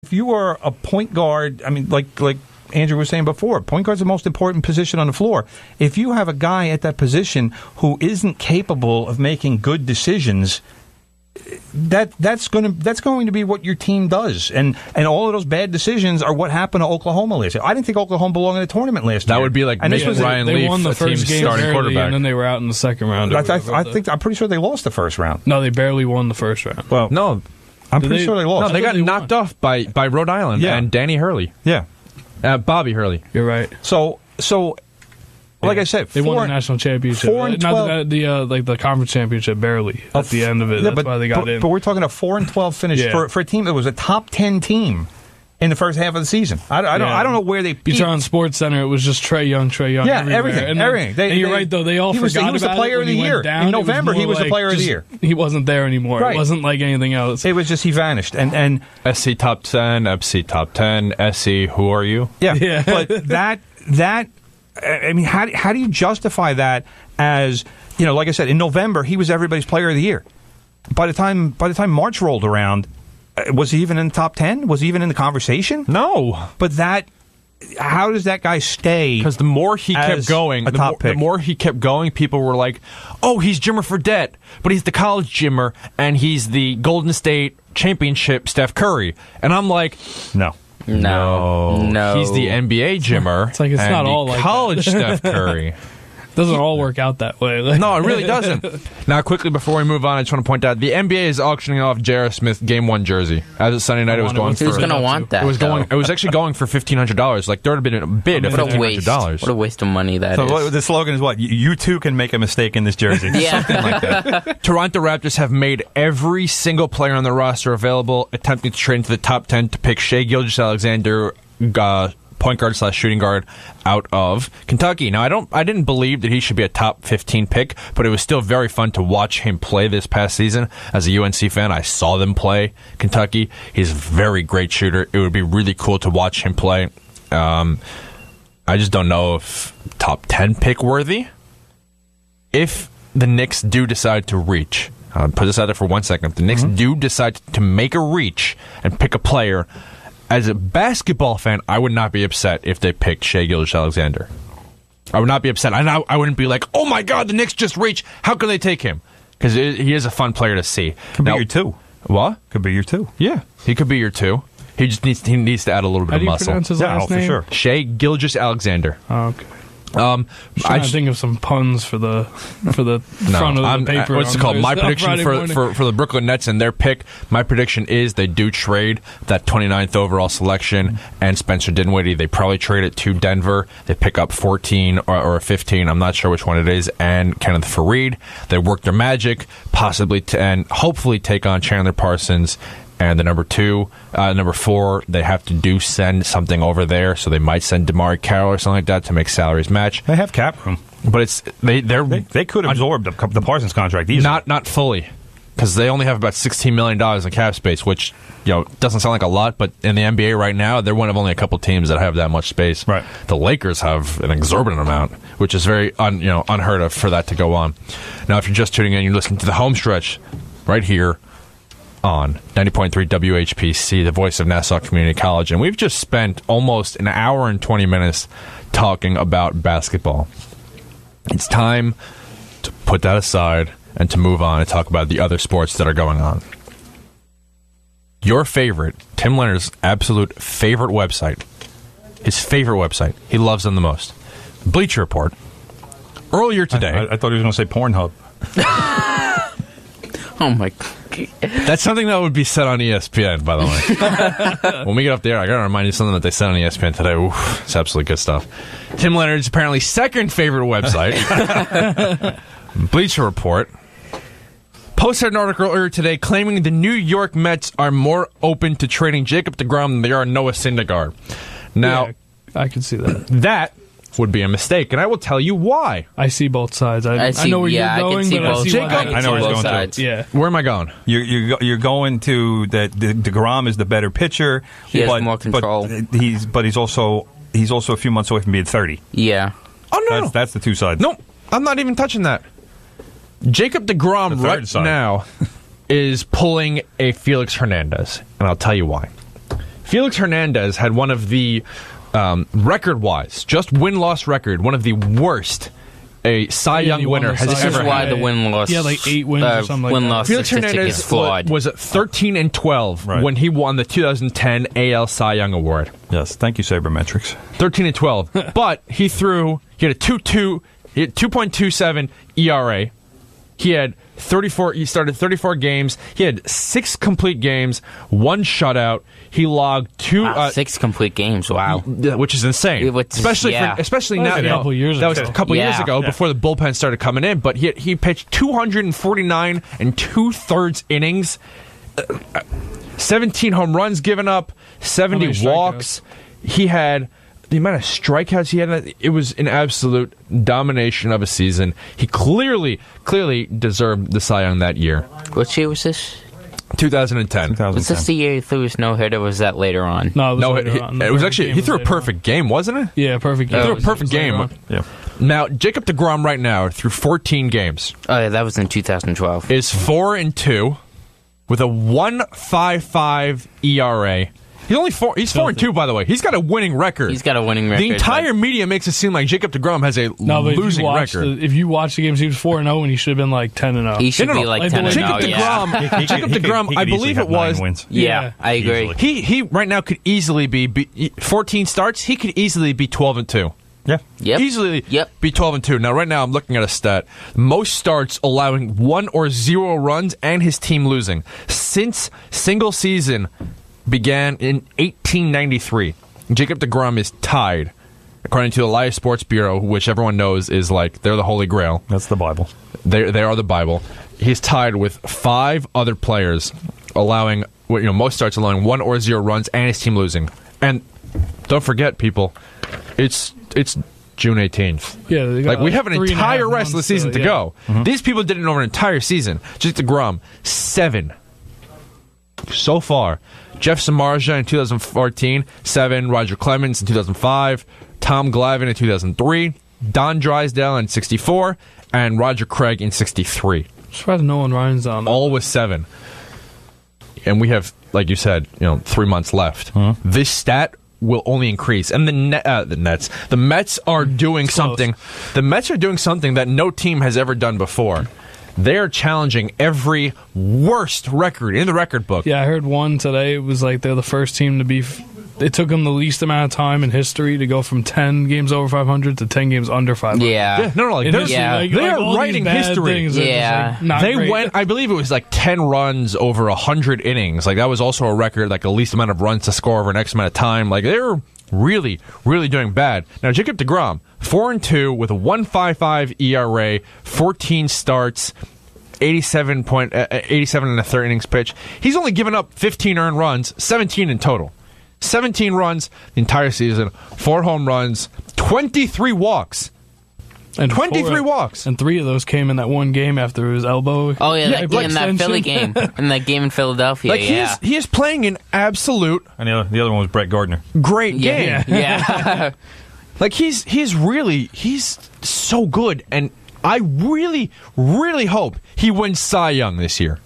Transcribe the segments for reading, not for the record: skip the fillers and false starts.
if you are a point guard, I mean, like Andrew was saying before, point guard's the most important position on the floor. If you have a guy at that position who isn't capable of making good decisions, that's going to be what your team does, and all of those bad decisions are what happened to Oklahoma last year. I didn't think Oklahoma belonged in the tournament last year. That would be like Ryan Leaf, they won the first game starting barely, quarterback, and then they were out in the second round. I'm pretty sure they lost the first round. No, they barely won the first round. Well, no, I'm pretty sure they lost. No, they got knocked off by Rhode Island and Danny Hurley. Yeah, Bobby Hurley. You're right. So. Like I said, they won the national championship. 4-12, the conference championship barely at the end of it. That's why they got in. But we're talking a 4-12 finish for a team that was a top 10 team in the first half of the season. I don't know where they peaked. You turn on Sports Center, it was just Trae Young. Yeah, everywhere. everything. And you're right, though. They all forgot he was the player of the year. In November, he was the player of the year. He wasn't there anymore. Right. It wasn't like anything else. It was just he vanished. And SC top 10, FC top 10, SC, who are you? Yeah. But that. I mean, how do you justify that as, like I said, in November, he was everybody's player of the year. By the time March rolled around, was he even in the top 10? Was he even in the conversation? No. But how does that guy stay? Because the more he kept going, the more he kept going, people were like, oh, he's Jimmer Fredette, but he's the college Jimmer, and he's the Golden State championship Steph Curry. And I'm like, No. He's the NBA Jimmer. It's like it's not all like college Steph Curry. Doesn't all work out that way. No, it really doesn't. Now, quickly before we move on, I just want to point out the NBA is auctioning off J.R. Smith Game 1 jersey. As of Sunday night, it was going for. Who's going to want that? It was actually going for $1,500. Like there would have been a bid of $1,500. What a waste of money that is. So the slogan is what? You too can make a mistake in this jersey. Yeah. Something like that. Toronto Raptors have made every single player on the roster available, attempting to trade into the top 10 to pick Shai Gilgeous-Alexander, point guard / shooting guard out of Kentucky. Now, I didn't believe that he should be a top 15 pick, but it was still very fun to watch him play this past season. As a UNC fan, I saw them play Kentucky. He's a very great shooter. It would be really cool to watch him play. I just don't know if top 10 pick worthy. If the Knicks do decide to reach, I'll put this out there for 1 second. If the Knicks do decide to make a reach and pick a player, as a basketball fan, I would not be upset if they picked Shai Gilgeous-Alexander. I would not be upset. I wouldn't be like, oh my God, the Knicks just reached. How can they take him? Because he is a fun player to see. Could be your 2. What? Could be your 2. Yeah, he could be your 2. He just needs to add a little bit of muscle. How do you pronounce his last name? For sure. Shai Gilgeous-Alexander. Oh, okay. I'm trying to think of some puns for the front of the paper. What's it called? My prediction for the Brooklyn Nets and their pick. My prediction is they do trade that 29th overall selection and Spencer Dinwiddie. They probably trade it to Denver. They pick up 14 or 15. I'm not sure which one it is. And Kenneth Faried. They work their magic, possibly and hopefully take on Chandler Parsons. And the number 4, they have to send something over there, so they might send DeMar Carroll or something like that to make salaries match. They have cap room, but it's they could absorb the Parsons contract easily. Not fully, because they only have about $16 million in cap space, which doesn't sound like a lot, but in the NBA right now, they're one of only a couple teams that have that much space. Right. The Lakers have an exorbitant amount, which is very unheard of for that to go on. Now, if you're just tuning in, you're listening to the home stretch right here on 90.3 WHPC, the voice of Nassau Community College, and we've just spent almost an hour and 20 minutes talking about basketball. It's time to put that aside and to move on and talk about the other sports that are going on. Your favorite, Tim Leonard's absolute favorite website, his favorite website, he loves them the most, Bleacher Report, earlier today. I thought he was going to say Pornhub. Oh my God. That's something that would be said on ESPN, by the way. When we get up there, I got to remind you something that they said on ESPN today. Oof, it's absolutely good stuff. Tim Leonard's apparently second favorite website, Bleacher Report, posted an article earlier today claiming the New York Mets are more open to trading Jacob deGrom than they are Noah Syndergaard. Now, yeah, I can see that. That would be a mistake, and I will tell you why. I see both sides. I know where you're going, but I see I know where he's going sides. Yeah. Where am I going? You're going to that DeGrom is the better pitcher. He has more control. But he's also a few months away from being 30. Yeah. Oh no, that's the two sides. No, I'm not even touching that. Jacob deGrom right now is pulling a Felix Hernandez, and I'll tell you why. Felix Hernandez had one of the, record-wise, just win-loss record, one of the worst a Cy Young winner has ever had. This is why the win-loss... Yeah, like 8 wins or something like that. Felix Hernandez was at 13-12 when he won the 2010 AL Cy Young Award. Yes, thank you, Sabermetrics. 13-12. But he had a 2.27 ERA. He had 34. He started 34 games. He had 6 complete games, 1 shutout. He logged 6 complete games. Wow, which is insane. Especially now. That was a couple years ago before the bullpen started coming in. But he pitched 249 2/3 innings, 17 home runs given up, 70 walks. He had. The amount of strikeouts he had, it was an absolute domination of a season. He clearly deserved the Cy Young that year. What year was this? 2010. Was this the year he threw his no-hitter, or was that later on? No, it was actually, he threw a perfect game, wasn't it? Yeah, perfect game. He threw a perfect game. Yeah. Now, Jacob deGrom right now, through 14 games. Oh, yeah, that was in 2012. Is 4-2 with a 1.55 ERA. He's 4-2, by the way. He's got a winning record. The entire media makes it seem like Jacob deGrom has a losing record. If you watch the games, he was 4-0, and he should have been like 10-0. He should be like 10-0. Jacob deGrom, I believe it was. Yeah, I agree. He right now could easily be 14 starts. He could easily be 12-2. Yeah. Yep. Easily be 12-2. Now, right now, I'm looking at a stat. Most starts allowing 1 or 0 runs and his team losing. Since single season began in 1893. Jacob deGrom is tied, according to the Elias Sports Bureau, which everyone knows is like, they're the Holy Grail. That's the Bible. They are the Bible. He's tied with 5 other players allowing, most starts allowing 1 or 0 runs and his team losing. And don't forget, people, it's June 18th. Yeah, we have an entire rest of the season to go. Mm-hmm. These people did it over an entire season. Jacob deGrom, 7 so far. Jeff Samardzija in 2014, 7. Roger Clemens in 2005, Tom Glavine in 2003, Don Drysdale in 64, and Roger Craig in 63. Surprised no one Ryan's on that. All with 7. And we have, like you said, 3 months left. Mm-hmm. This stat will only increase. And the Mets are doing something. The Mets are doing something that no team has ever done before. They're challenging every worst record in the record book. Yeah, I heard one today. It was like they're the first team to be... It took them the least amount of time in history to go from 10 games over 500 to 10 games under 500. Yeah. They're writing history. Yeah. They went, I believe it was like 10 runs over 100 innings. Like, that was also a record, like the least amount of runs to score over an X amount of time. Like, they're really, really doing bad. Now, Jacob deGrom, 4-2 with a 1.55 ERA, 14 starts, 87 and a third innings pitch. He's only given up 15 earned runs, 17 in total. 17 runs the entire season, 4 home runs, 23 walks. And 23 walks. And 3 of those came in that one game after his elbow. Oh, yeah, in that Philly game. In that game in Philadelphia, he is playing an absolute... And the other one was Brett Gardner. Great game. Yeah. Like, he's so good, and I really, really hope he wins Cy Young this year.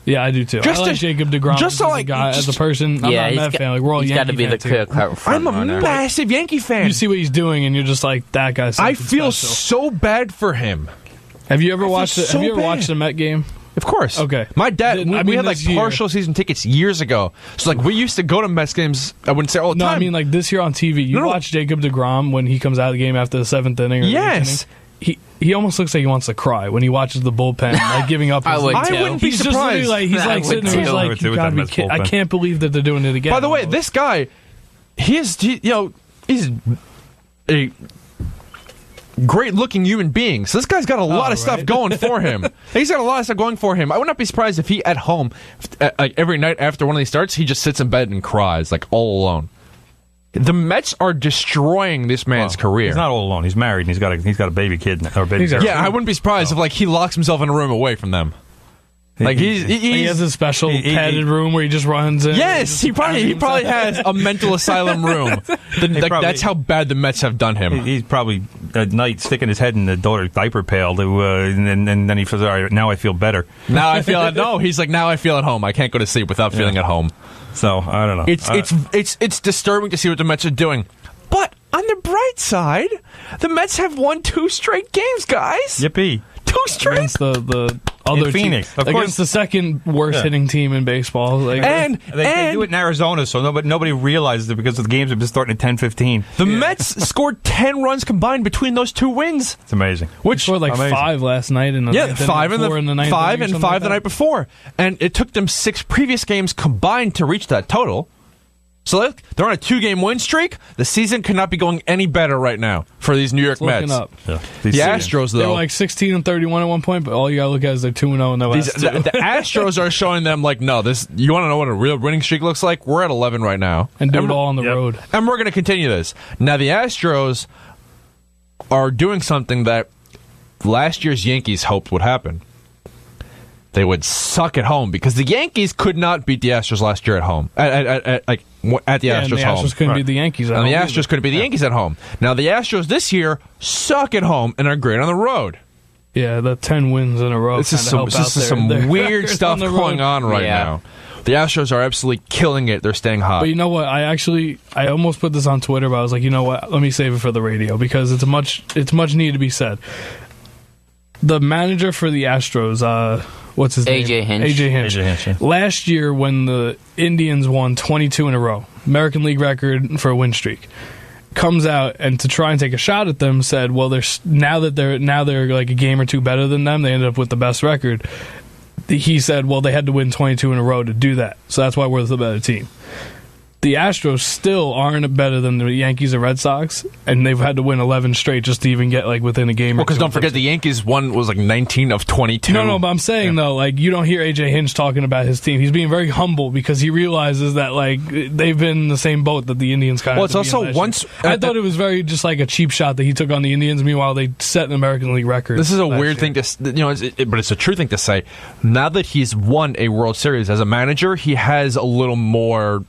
Yeah, I do too. I like Jacob deGrom as a guy, as a person. I'm not a Met fan. Like, we're all Yankee fans. He's got to be the clear-cut front runner. I'm a massive Yankee fan. You see what he's doing, and you're just like, that guy's something I feel special. so bad for him. Have you ever watched the Met game? Of course. Okay. My dad, we had like partial season tickets years ago. So like we used to go to Mets games, I wouldn't say all the time. No, I mean like this year on TV, you watch Jacob deGrom when he comes out of the game after the 7th inning or the 8th inning. He almost looks like he wants to cry when he watches the bullpen, like giving up. I wouldn't be surprised. He's like sitting there, he's like, you gotta be kidding. I can't believe that they're doing it again. By the way, this guy, he's a great-looking human being. So this guy's got a lot of stuff going for him. He's got a lot of stuff going for him. I would not be surprised if he, at home, every night after one of these starts, he just sits in bed and cries, like, all alone. The Mets are destroying this man's career. He's not all alone. He's married, and he's got a baby kid or baby. Yeah, I wouldn't be surprised if he locks himself in a room away from them. Like he has a special padded room where he just runs in. Yes, he probably has a mental asylum room. That's how bad the Mets have done him. He's probably at night sticking his head in the daughter's diaper pail, and then he says, "All right, now I feel better." Now I feel no. He's like, now I feel at home. I can't go to sleep without feeling at home. So I don't know. It's disturbing to see what the Mets are doing. But on the bright side, the Mets have won 2 straight games, guys. Yippee! 2 straight. Against the other Phoenix, team, against the second worst hitting team in baseball. Like, and they do it in Arizona, so nobody realizes it because the games have been starting at 10:15. The Mets scored 10 runs combined between those 2 wins. It's amazing. Which scored like amazing. 5 last night, and 5 in the ninth, 5 and 5 the night before, and it took them 6 previous games combined to reach that total. So they're on a 2-game win streak. The season could not be going any better right now for these New York Mets. Up. Yeah. The Astros, though, they were like 16-31 at one point, but all you gotta look at is they're 2-0 in the last 2. The Astros are showing them like, no, this. You want to know what a real winning streak looks like? We're at 11 right now, and do it all on the road. And we're going to continue this. Now the Astros are doing something that last year's Yankees hoped would happen. They would suck at home because the Yankees could not beat the Astros last year at home. At the Astros and the home. Astros couldn't beat the Yankees at home. And the Astros couldn't beat the Yankees at home. Now the Astros this year suck at home and are great on the road. Yeah, the 10 wins in a row. This is some weird stuff going on right now. The Astros are absolutely killing it. They're staying hot. But you know what? I almost put this on Twitter, but I was like, you know what? Let me save it for the radio because it's much needed to be said. The manager for the Astros, what's his name? AJ Hinch. Last year, when the Indians won 22 in a row, American League record for a win streak, comes out and to try and take a shot at them, said, "Well, now they're like a game or 2 better than them. They ended up with the best record." He said, "Well, they had to win 22 in a row to do that, so that's why we're the better team." The Astros still aren't better than the Yankees or Red Sox, and they've had to win 11 straight just to even get like within a game. Well, because don't forget the Yankees was like 19 of 22. No, but I'm saying though, like you don't hear AJ Hinch talking about his team. He's being very humble because he realizes that like they've been in the same boat that the Indians kind of. Well, it's also once I thought it was very just like a cheap shot that he took on the Indians. Meanwhile, they set an American League record. This is a weird thing to but it's a true thing to say. Now that he's won a World Series as a manager, he has a little more.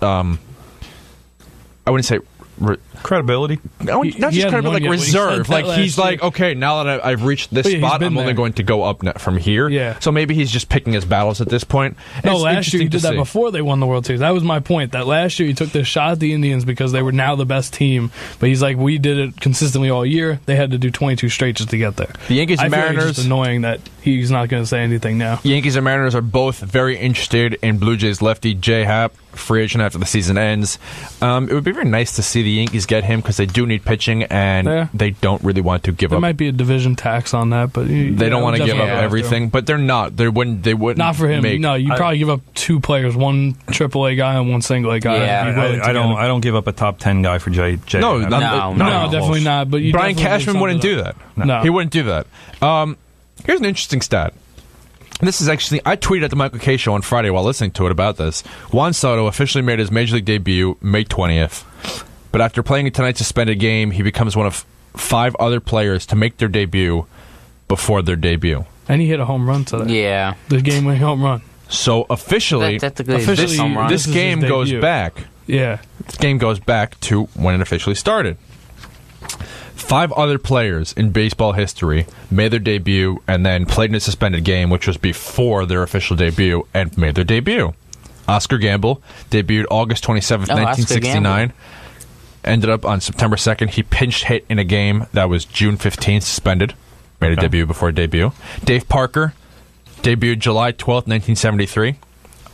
I wouldn't say credibility. Not just credibility, like reserve. Like he's like, okay, now that I've reached this spot, I'm only going to go up from here. Yeah. So maybe he's just picking his battles at this point. No, last year he did that before they won the World Series. That was my point. That last year he took this shot at the Indians because they were now the best team. But he's like, we did it consistently all year. They had to do 22 straight just to get there. The Yankees and Mariners. Mariners. It's just annoying that he's not going to say anything now. Yankees and Mariners are both very interested in Blue Jays lefty Jay Happ, free agent after the season ends. It would be very nice to see the Yankees get him because they do need pitching and they don't really want to give up. There might be a division tax on that, but they don't want to give up everything. But they're not. They wouldn't. Not for him. No, you probably give up 2 players, one AAA guy and one single A guy. Yeah, I don't give up a top 10 guy for Jay. No, definitely not. But Brian Cashman wouldn't do that. No, he wouldn't do that. Here's an interesting stat. This is actually, I tweeted at the Michael K. Show on Friday while listening to it about this. Juan Soto officially made his Major League debut May 20th. But after playing in tonight's suspended game, he becomes one of 5 other players to make their debut before their debut. And he hit a home run today. Yeah. The game-winning home run. So officially this game goes back. Yeah. This game goes back to when it officially started. 5 other players in baseball history made their debut and then played in a suspended game, which was before their official debut, and made their debut. Oscar Gamble debuted August 27th, 1969. Ended up on September 2nd. He pinch hit in a game that was June 15th, suspended. Made a debut before debut. Dave Parker debuted July 12th, 1973.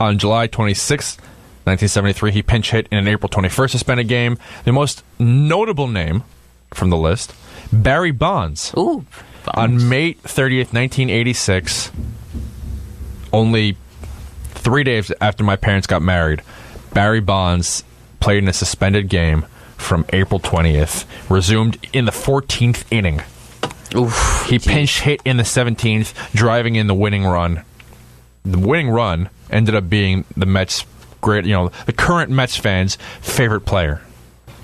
On July 26th, 1973, he pinch hit in an April 21st suspended game. The most notable name from the list, Barry Bonds. Ooh, on May 30th, 1986, only 3 days after my parents got married, Barry Bonds played in a suspended game from April 20th, resumed in the 14th inning. Oof, he pinch hit in the 17th, driving in the winning run. The winning run ended up being the Mets' the current Mets fans' favorite player,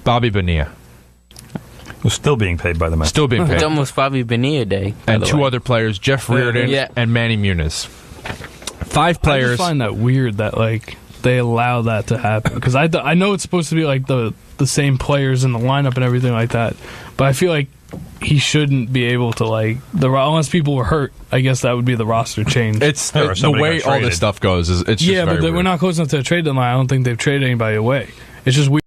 Bobby Bonilla. Was still being paid by the Mets. Still being paid. It's almost Bobby Bonilla Day. And 2 other players, Jeff Reardon and Manny Muniz. 5 players. I just find that weird that they allow that to happen. Because I know it's supposed to be like the same players in the lineup and everything like that, but I feel like he shouldn't be able to, like, unless people were hurt. I guess that would be the roster change. It's the way all this stuff goes. It's just but we're not close enough to a trade deadline. I don't think they've traded anybody away. It's just weird.